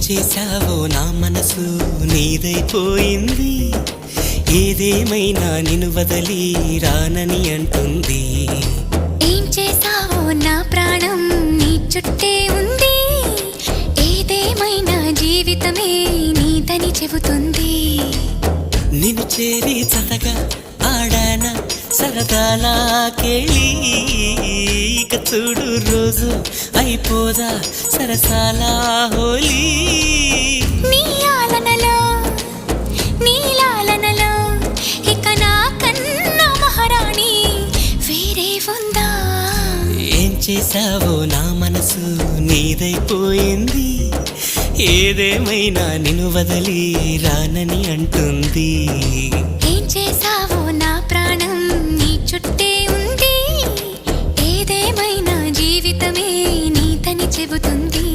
చేశావో నా మనసు నీదైపోయింది, ఏదేమైనా నిన్ను వదలి రానని అంటుంది. ఏం చేశావో నా ప్రాణం నీ చుట్టే ఉంది, ఏదేమైనా జీవితమే నీదని చెబుతుంది. నిన్ను చేరి చతగా ఆడాన సరదాలా కేళి, ఇక చూడు రోజు అయిపోదా సరసాల హోలీ. నీ ఆలనలో నీ లాలనలో ఇక నా కన్నా మహారాణి వేరే ఉందా? ఏం చేశావో నా మనసు నీదైపోయింది, ఏదేమైనా నిన్ను వదలి రానని అంటుంది. ఏం చేశావో నా ప్రాణం నీ చుట్టే ఉంది, ఏదేమైనా జీవితమే నీదని చెబుతుంది.